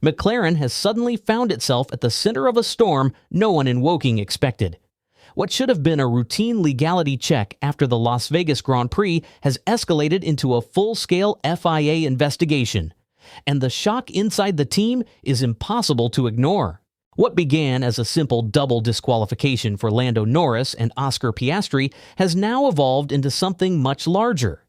Meclaren has suddenly found itself at the center of a storm no one in Woking expected. What should have been a routine legality check after the Las Vegas Grand Prix has escalated into a full-scale FIA investigation. And the shock inside the team is impossible to ignore. What began as a simple double disqualification for Lando Norris and Oscar Piastri has now evolved into something much larger.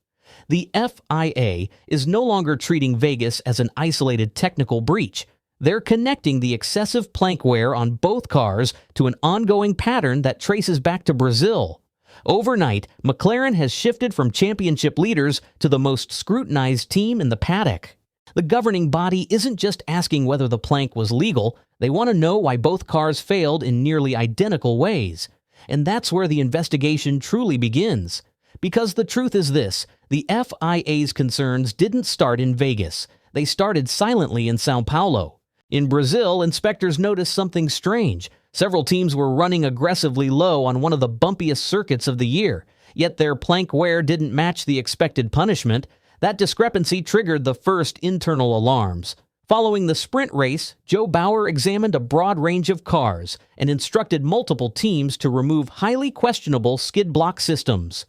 The FIA is no longer treating Vegas as an isolated technical breach. They're connecting the excessive plank wear on both cars to an ongoing pattern that traces back to Brazil. Overnight, Meclaren has shifted from championship leaders to the most scrutinized team in the paddock. The governing body isn't just asking whether the plank was legal, they want to know why both cars failed in nearly identical ways. And that's where the investigation truly begins. Because the truth is this, the FIA's concerns didn't start in Vegas. They started silently in São Paulo. In Brazil, inspectors noticed something strange. Several teams were running aggressively low on one of the bumpiest circuits of the year, yet their plank wear didn't match the expected punishment. That discrepancy triggered the first internal alarms. Following the sprint race, Joe Bauer examined a broad range of cars and instructed multiple teams to remove highly questionable skid block systems.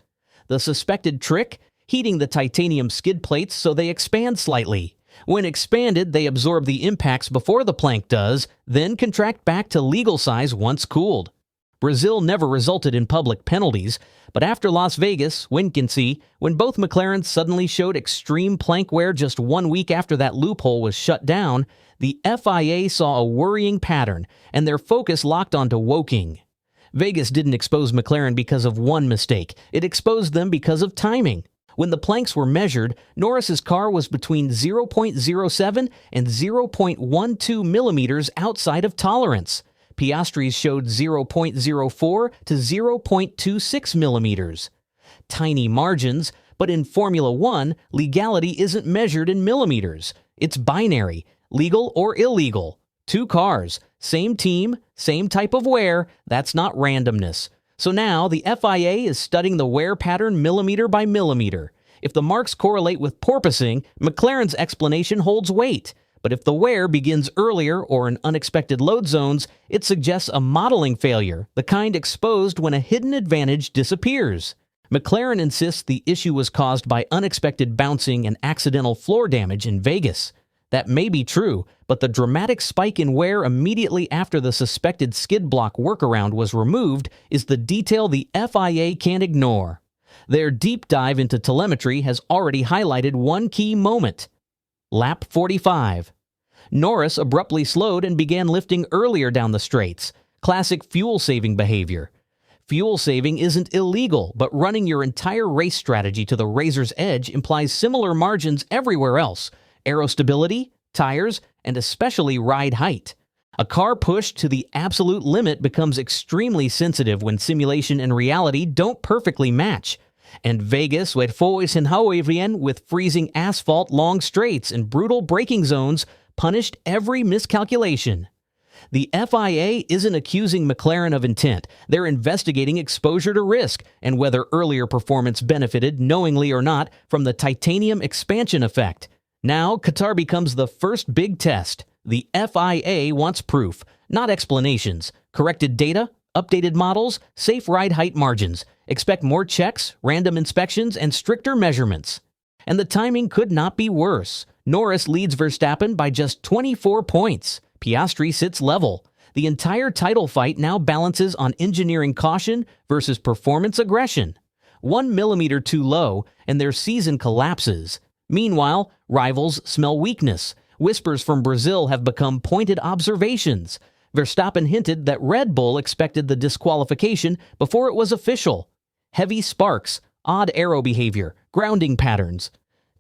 The suspected trick? Heating the titanium skid plates so they expand slightly. When expanded, they absorb the impacts before the plank does, then contract back to legal size once cooled. Brazil never resulted in public penalties, but after Las Vegas, when both Meclarens suddenly showed extreme plank wear just 1 week after that loophole was shut down, the FIA saw a worrying pattern, and their focus locked onto Woking. Vegas didn't expose Meclaren because of one mistake. It exposed them because of timing. When the planks were measured, Norris's car was between 0.07 and 0.12 millimeters outside of tolerance. Piastri's showed 0.04 to 0.26 millimeters. Tiny margins, but in Formula One, legality isn't measured in millimeters. It's binary, legal or illegal. 2 cars, same team, same type of wear, that's not randomness. So now, the FIA is studying the wear pattern millimeter by millimeter. If the marks correlate with porpoising, Meclaren's explanation holds weight. But if the wear begins earlier or in unexpected load zones, it suggests a modeling failure, the kind exposed when a hidden advantage disappears. Meclaren insists the issue was caused by unexpected bouncing and accidental floor damage in Vegas. That may be true, but the dramatic spike in wear immediately after the suspected skid block workaround was removed is the detail the FIA can't ignore. Their deep dive into telemetry has already highlighted one key moment. Lap 45. Norris abruptly slowed and began lifting earlier down the straights. Classic fuel-saving behavior. Fuel saving isn't illegal, but running your entire race strategy to the razor's edge implies similar margins everywhere else. Aerostability, tires, and especially ride height. A car pushed to the absolute limit becomes extremely sensitive when simulation and reality don't perfectly match. And Vegas with freezing asphalt, long straights, and brutal braking zones punished every miscalculation. The FIA isn't accusing Meclaren of intent. They're investigating exposure to risk and whether earlier performance benefited, knowingly or not, from the titanium expansion effect. Now, Qatar becomes the first big test. The FIA wants proof, not explanations. Corrected data, updated models, safe ride height margins. Expect more checks, random inspections, and stricter measurements. And the timing could not be worse. Norris leads Verstappen by just 24 points. Piastri sits level. The entire title fight now balances on engineering caution versus performance aggression. 1 millimeter too low, and their season collapses. Meanwhile, rivals smell weakness. Whispers from Brazil have become pointed observations. Verstappen hinted that Red Bull expected the disqualification before it was official. Heavy sparks, odd aero behavior, grounding patterns.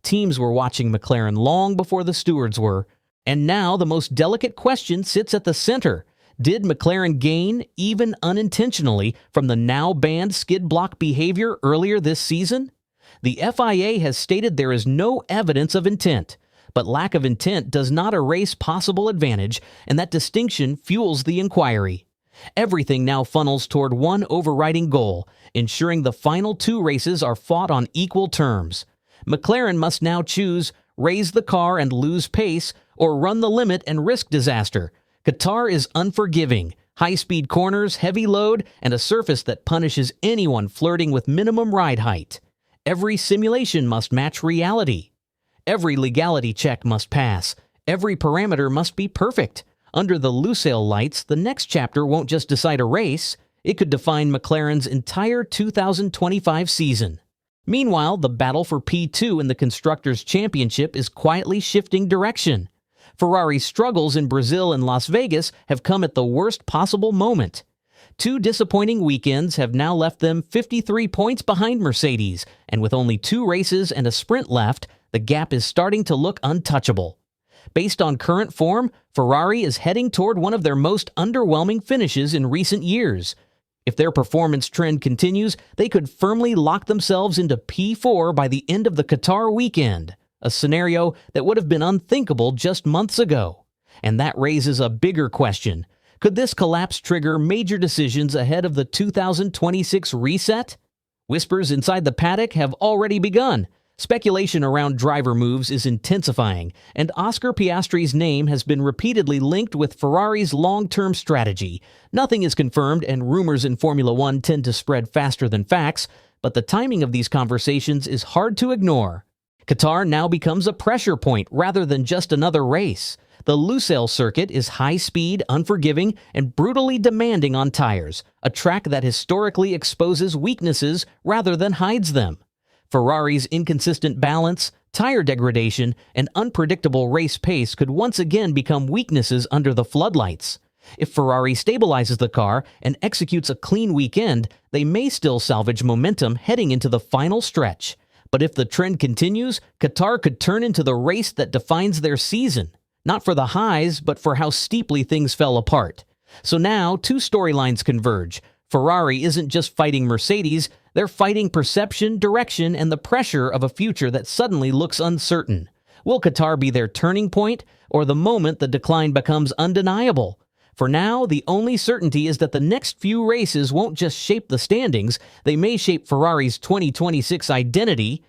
Teams were watching Meclaren long before the stewards were. And now the most delicate question sits at the center. Did Meclaren gain, even unintentionally, from the now-banned skid block behavior earlier this season? The FIA has stated there is no evidence of intent, but lack of intent does not erase possible advantage, and that distinction fuels the inquiry. Everything now funnels toward one overriding goal, ensuring the final 2 races are fought on equal terms. Meclaren must now choose raise the car and lose pace, or run the limit and risk disaster. Qatar is unforgiving. High-speed corners, heavy load, and a surface that punishes anyone flirting with minimum ride height. Every simulation must match reality. Every legality check must pass. Every parameter must be perfect. Under the Lusail lights, the next chapter won't just decide a race, it could define McLaren's entire 2025 season. Meanwhile, the battle for P2 in the Constructors Championship is quietly shifting direction. Ferrari's struggles in Brazil and Las Vegas have come at the worst possible moment. 2 disappointing weekends have now left them 53 points behind Mercedes, and with only 2 races and a sprint left, the gap is starting to look untouchable. Based on current form, Ferrari is heading toward one of their most underwhelming finishes in recent years. If their performance trend continues, they could firmly lock themselves into P4 by the end of the Qatar weekend, a scenario that would have been unthinkable just months ago. And that raises a bigger question. Could this collapse trigger major decisions ahead of the 2026 reset? Whispers inside the paddock have already begun. Speculation around driver moves is intensifying, and Oscar Piastri's name has been repeatedly linked with Ferrari's long-term strategy. Nothing is confirmed, and rumors in Formula One tend to spread faster than facts, but the timing of these conversations is hard to ignore. Qatar now becomes a pressure point rather than just another race. The Lusail circuit is high-speed, unforgiving, and brutally demanding on tires, a track that historically exposes weaknesses rather than hides them. Ferrari's inconsistent balance, tire degradation, and unpredictable race pace could once again become weaknesses under the floodlights. If Ferrari stabilizes the car and executes a clean weekend, they may still salvage momentum heading into the final stretch. But if the trend continues, Qatar could turn into the race that defines their season, not for the highs, but for how steeply things fell apart. So now, 2 storylines converge. Ferrari isn't just fighting Mercedes, they're fighting perception, direction, and the pressure of a future that suddenly looks uncertain. Will Qatar be their turning point, or the moment the decline becomes undeniable? For now, the only certainty is that the next few races won't just shape the standings, they may shape Ferrari's 2026 identity.